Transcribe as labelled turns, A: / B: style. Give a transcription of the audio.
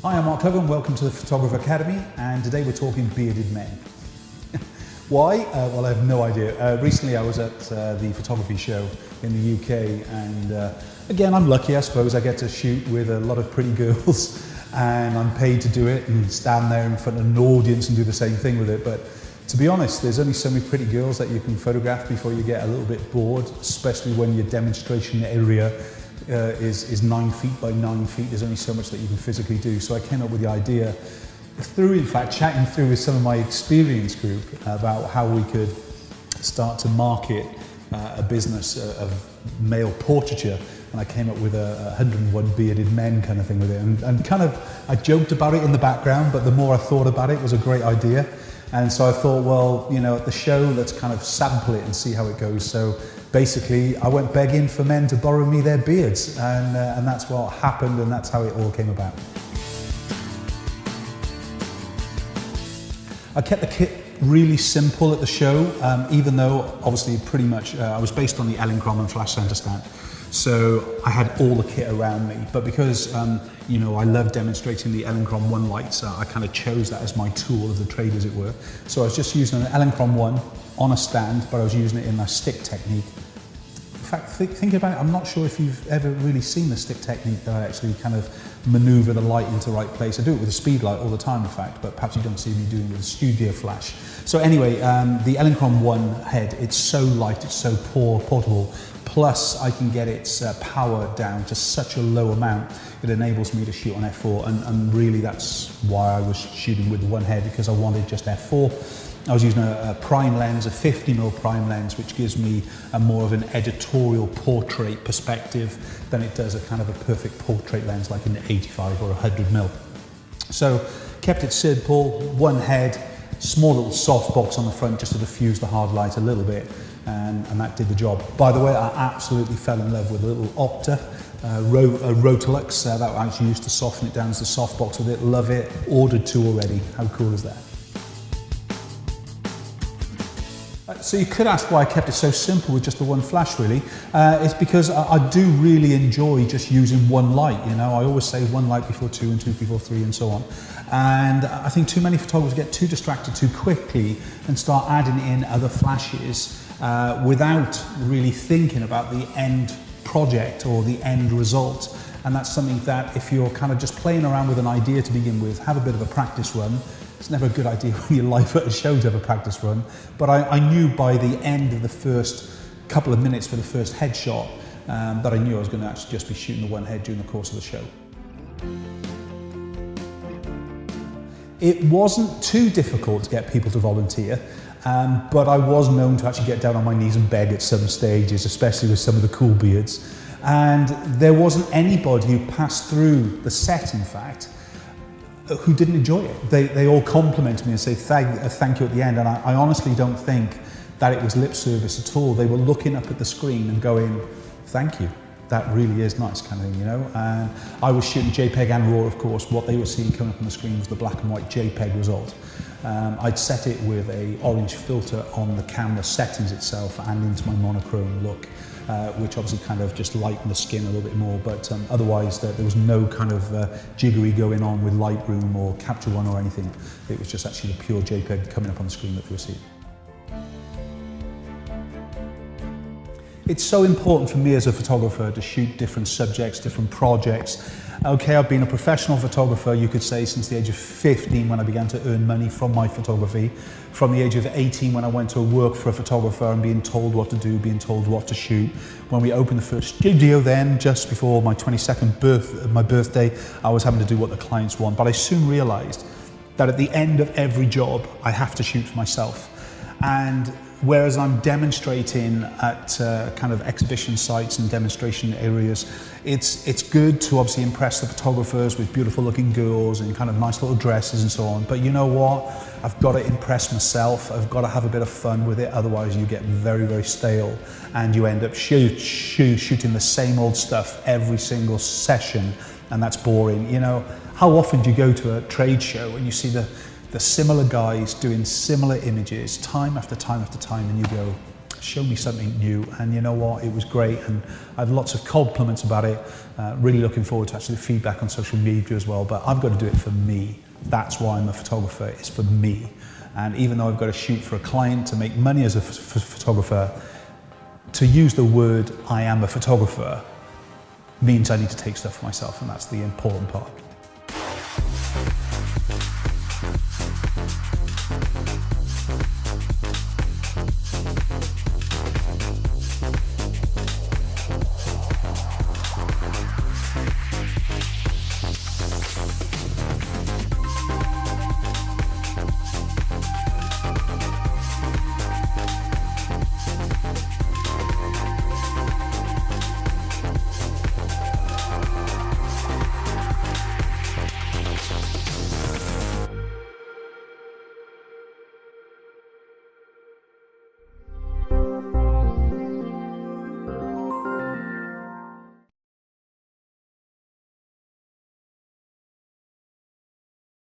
A: Hi, I'm Mark Clover and welcome to the Photographer Academy, and today we're talking bearded men. Why? Well, I have no idea. Recently I was at the photography show in the UK, and again, I'm lucky, I suppose. I get to shoot with a lot of pretty girls and I'm paid to do it and stand there in front of an audience and do the same thing with it. But to be honest, there's only so many pretty girls that you can photograph before you get a little bit bored, especially when your demonstration area is 9 feet by 9 feet. There's only so much that you can physically do. So I came up with the idea through, in fact, chatting through with some of my experience group about how we could start to market a business of male portraiture. And I came up with a 101 bearded men kind of thing with it. And kind of, I joked about it in the background, but the more I thought about it, it was a great idea. And so I thought, well, you know, at the show, let's kind of sample it and see how it goes. So basically, I went begging for men to borrow me their beards, and that's what happened, and that's how it all came about. I kept the kit really simple at the show, even though obviously pretty much I was based on the Elinchrom and flash center stand. So I had all the kit around me, but because you know, I love demonstrating the Elinchrom One lights, I kind of chose that as my tool of the trade, as it were. So I was just using an Elinchrom One on a stand, but I was using it in a stick technique. In fact, think about it, I'm not sure if you've ever really seen the stick technique that I actually kind of maneuver the light into the right place. I do it with a speed light all the time, in fact, but perhaps you don't see me doing it with a studio flash. So anyway, the Elinchrom One head, it's so light, it's so portable, plus I can get its power down to such a low amount, it enables me to shoot on f4, and really that's why I was shooting with the one head, because I wanted just f4. I was using a prime lens, a 50mm prime lens, which gives me a more of an editorial portrait perspective than it does a kind of a perfect portrait lens like an 85 or 100mm. So kept it simple, one head, small little soft box on the front just to diffuse the hard light a little bit, and that did the job. By the way, I absolutely fell in love with a little Opta, Rotolux, that I actually used to soften it down as the soft box with it. Love it, ordered two already. How cool is that? So you could ask why I kept it so simple with just the one flash, really. It's because I do really enjoy just using one light, you know. I always say one light before two and two before three and so on. And I think too many photographers get too distracted too quickly and start adding in other flashes without really thinking about the end project or the end result. And that's something that if you're kind of just playing around with an idea to begin with, have a bit of a practice run. It's never a good idea when you're live at a show to have a practice run, but I knew by the end of the first couple of minutes for the first headshot that I knew I was going to actually just be shooting the one head during the course of the show. It wasn't too difficult to get people to volunteer, but I was known to actually get down on my knees and beg at some stages, especially with some of the cool beards. And there wasn't anybody who passed through the set, in fact, who didn't enjoy it. They all complimented me and say thank you at the end, and I honestly don't think that it was lip service at all. They were looking up at the screen and going, thank you, that really is nice, kind of thing, you know. And I was shooting JPEG and RAW, of course. What they were seeing coming up on the screen was the black and white JPEG result. I'd set it with a orange filter on the camera settings itself and into my monochrome look, which obviously kind of just lightened the skin a little bit more, but otherwise there was no kind of jiggery going on with Lightroom or Capture One or anything. It was just actually the pure JPEG coming up on the screen that they were seeing. It's so important for me as a photographer to shoot different subjects, different projects. Okay, I've been a professional photographer, you could say, since the age of 15 when I began to earn money from my photography. From the age of 18 when I went to work for a photographer and being told what to do, being told what to shoot. When we opened the first studio then, just before my 22nd birthday, I was having to do what the clients want. But I soon realized that at the end of every job, I have to shoot for myself. And whereas I'm demonstrating at kind of exhibition sites and demonstration areas, it's good to obviously impress the photographers with beautiful looking girls and kind of nice little dresses and so on. But you know what? I've got to impress myself. I've got to have a bit of fun with it. Otherwise you get very, very stale and you end up shooting the same old stuff every single session, and that's boring. You know, how often do you go to a trade show and you see the similar guys doing similar images time after time after time, and you go, show me something new. And you know what, it was great, and I have lots of compliments about it. Really looking forward to actually the feedback on social media as well, but I've got to do it for me. That's why I'm a photographer, it's for me. And even though I've got to shoot for a client to make money as a photographer, to use the word I am a photographer means I need to take stuff for myself, and that's the important part.